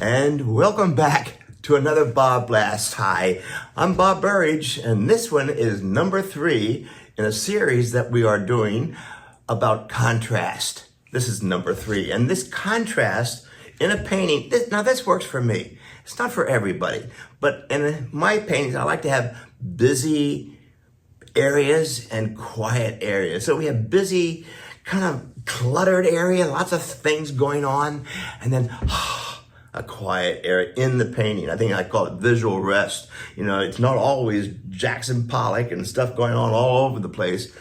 And welcome back to another BobBlast. Hi, I'm Bob Burridge, and this one is number 3 in a series that we are doing about contrast. This is number 3, and this contrast in a painting, this works for me. It's not for everybody, but in my paintings, I like to have busy areas and quiet areas. So we have busy, kind of cluttered area, lots of things going on, and then a quiet area in the painting. I think I call it visual rest. You know, it's not always Jackson Pollock and stuff going on all over the place.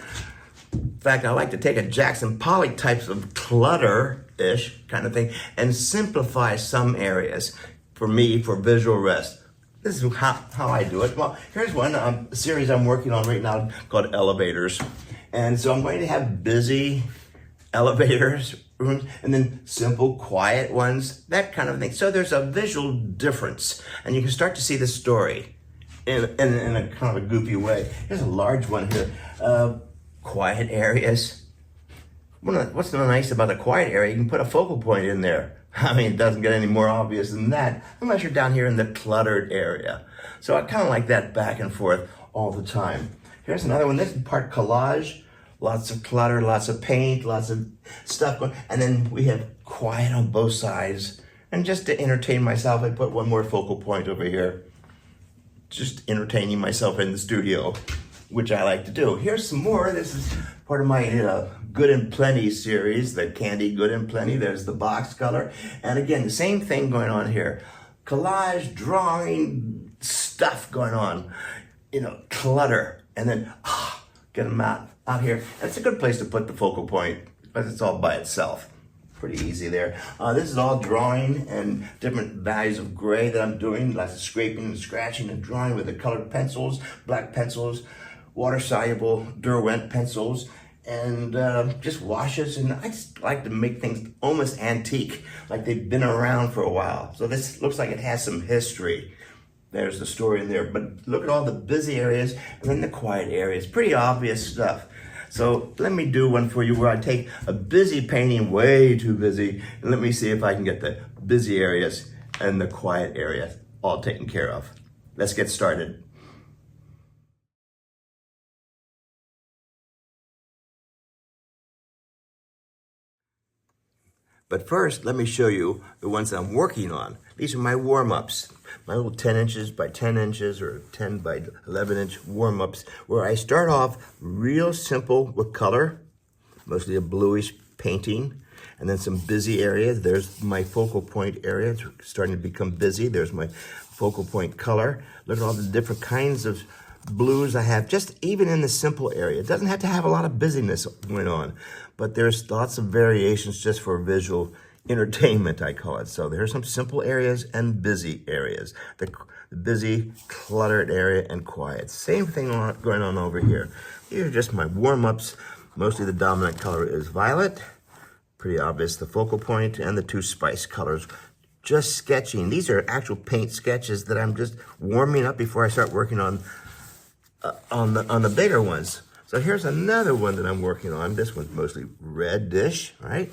In fact, I like to take a Jackson Pollock types of clutter-ish kind of thing and simplify some areas for me for visual rest. This is how I do it. Well, here's one a series I'm working on right now called Elevators. And so I'm going to have busy elevators, rooms, and then simple, quiet ones, that kind of thing. So there's a visual difference, and you can start to see the story in a kind of a goofy way. Here's a large one here. Quiet areas. What's so nice about a quiet area, you can put a focal point in there. I mean, it doesn't get any more obvious than that, unless you're down here in the cluttered area. So I kind of like that back and forth all the time. Here's another one. This is part collage. Lots of clutter, lots of paint, lots of stuff going. And then we have quiet on both sides. And just to entertain myself, I put one more focal point over here. Just entertaining myself in the studio, which I like to do. Here's some more. This is part of my Good and Plenty series, the Candy Good and Plenty. There's the box color. And again, the same thing going on here. Collage, drawing, stuff going on. You know, clutter. And then, get them out here. That's a good place to put the focal point because it's all by itself. Pretty easy there. This is all drawing and different values of gray that I'm doing. Lots of scraping and scratching and drawing with the colored pencils, black pencils, water-soluble Derwent pencils, and just washes. And I just like to make things almost antique, like they've been around for a while. So this looks like it has some history. There's the story in there. But look at all the busy areas and then the quiet areas. Pretty obvious stuff. So let me do one for you where I take a busy painting, way too busy, and let me see if I can get the busy areas and the quiet areas all taken care of. Let's get started. But first, let me show you the ones I'm working on. These are my warm-ups, my little 10 inches by 10 inches or 10 by 11 inch warm-ups, where I start off real simple with color, mostly a bluish painting, and then some busy areas. There's my focal point area. It's starting to become busy. There's my focal point color. Look at all the different kinds of blues I have, just even in the simple area. It doesn't have to have a lot of busyness going on, but there's lots of variations just for visual entertainment, I call it. So there's some simple areas and busy areas. The busy, cluttered area and quiet. Same thing going on over here. These are just my warm-ups. Mostly the dominant color is violet. Pretty obvious, the focal point, and the 2 spice colors. Just sketching. These are actual paint sketches that I'm just warming up before I start working on the bigger ones. So here's another one that I'm working on. This one's mostly reddish, right?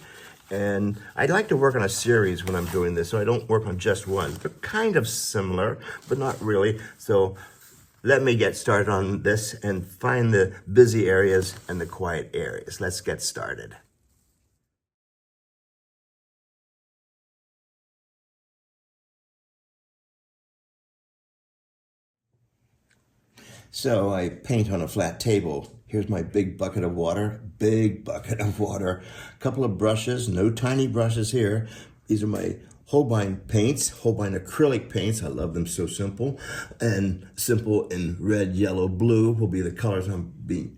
And I'd like to work on a series when I'm doing this, so I don't work on just one. They're kind of similar, but not really. So let me get started on this and find the busy areas and the quiet areas. Let's get started. So I paint on a flat table. Here's my big bucket of water, a couple of brushes, no tiny brushes here. These are my Holbein paints, Holbein acrylic paints. I love them, so simple. And simple in red, yellow, blue will be the colors I'm going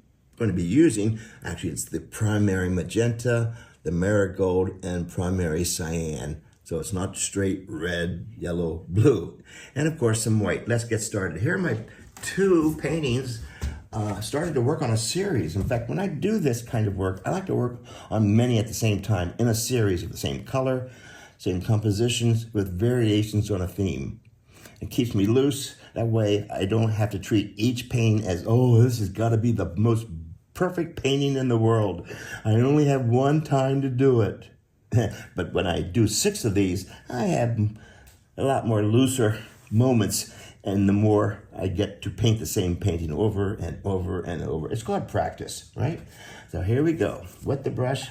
to be using. Actually, it's the primary magenta, the marigold, and primary cyan. So it's not straight red, yellow, blue. And of course, some white. Let's get started. Here are my 2 paintings. Started to work on a series. In fact, when I do this kind of work, I like to work on many at the same time in a series of the same color, same compositions with variations on a theme. It keeps me loose. That way I don't have to treat each painting as, oh, this has got to be the most perfect painting in the world. I only have one time to do it. But when I do 6 of these, I have a lot more looser moments, and the more I get to paint the same painting over and over and over. It's called practice, right? So here we go. Wet the brush.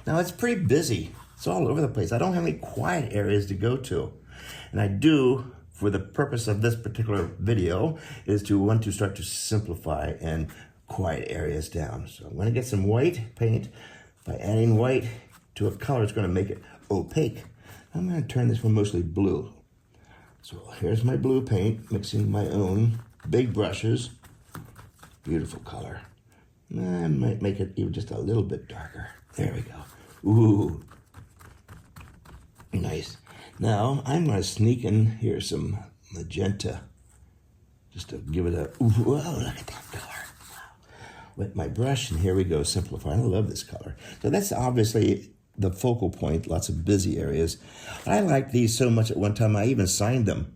Now it's pretty busy. It's all over the place. I don't have any quiet areas to go to. And I do, for the purpose of this particular video, is to want to start to simplify and quiet areas down. So I'm going to get some white paint. By adding white to a color, it's going to make it opaque. I'm going to turn this one mostly blue. So here's my blue paint, mixing my own big brushes. Beautiful color. I might make it even just a little bit darker. There we go. Ooh. Nice. Now I'm going to sneak in here some magenta, just to give it a, whoa, look at that color. Wow. With my brush, and here we go, simplify. I love this color. So that's obviously the focal point, lots of busy areas. I liked these so much at one time, I even signed them,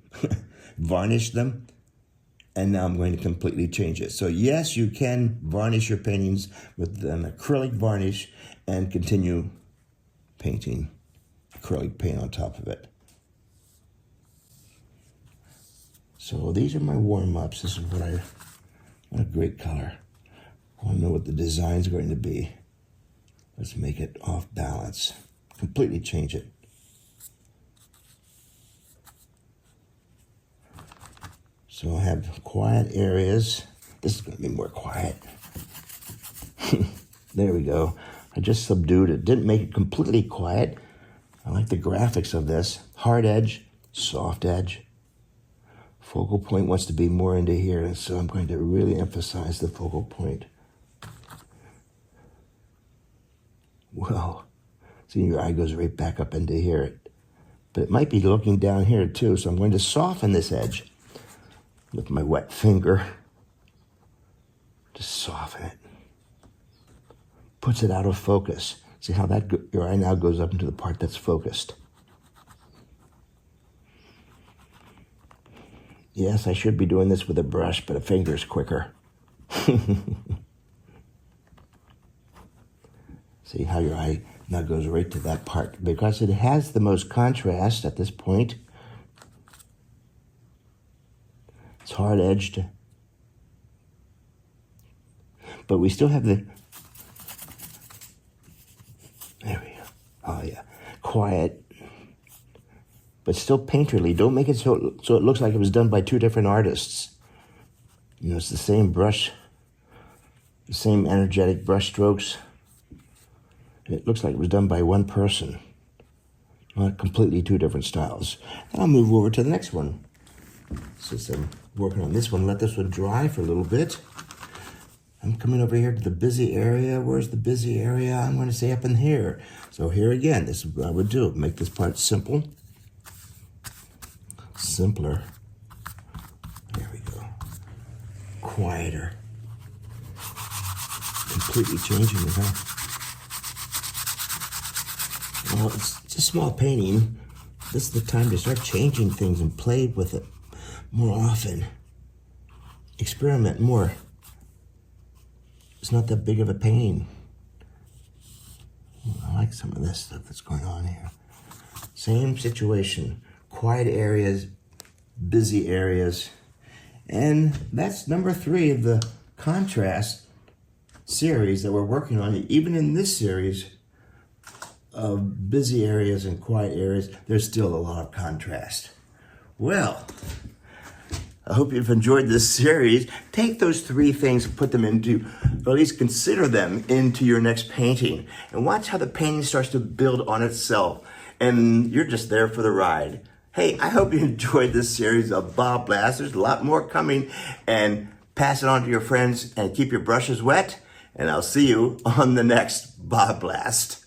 varnished them, and now I'm going to completely change it. So yes, you can varnish your paintings with an acrylic varnish and continue painting acrylic paint on top of it. So these are my warm-ups. This is what a great color. I want to know what the design's going to be. Let's make it off balance. Completely change it. So I have quiet areas. This is going to be more quiet. There we go. I just subdued it. Didn't make it completely quiet. I like the graphics of this. Hard edge, soft edge. Focal point wants to be more into here, and so I'm going to really emphasize the focal point. Well, see, your eye goes right back up into here. But it might be looking down here too, so I'm going to soften this edge with my wet finger. Just soften it. Puts it out of focus. See how that your eye now goes up into the part that's focused. Yes, I should be doing this with a brush, but a finger's quicker. See how your eye now goes right to that part, because it has the most contrast at this point. It's hard-edged. But we still have the... There we go. Oh, yeah. Quiet. But still painterly. Don't make it so it looks like it was done by two different artists. You know, it's the same brush, the same energetic brush strokes. It looks like it was done by one person, not completely two different styles. And I'll move over to the next one. Since I'm working on this one, let this one dry for a little bit. I'm coming over here to the busy area. Where's the busy area? I'm going to say up in here. So here again, this is what I would do. Make this part simple. Simpler. There we go. Quieter. Completely changing it, huh? Well, it's a small painting. This is the time to start changing things and play with it more often. Experiment more. It's not that big of a painting. I like some of this stuff that's going on here. Same situation. Quiet areas, busy areas. And that's number 3 of the contrast series that we're working on. Even in this series of busy areas and quiet areas, there's still a lot of contrast. Well, I hope you've enjoyed this series. Take those 3 things and put them into, or at least consider them into your next painting. And watch how the painting starts to build on itself. And you're just there for the ride. Hey, I hope you enjoyed this series of BobBlast. There's a lot more coming. And pass it on to your friends and keep your brushes wet. And I'll see you on the next BobBlast.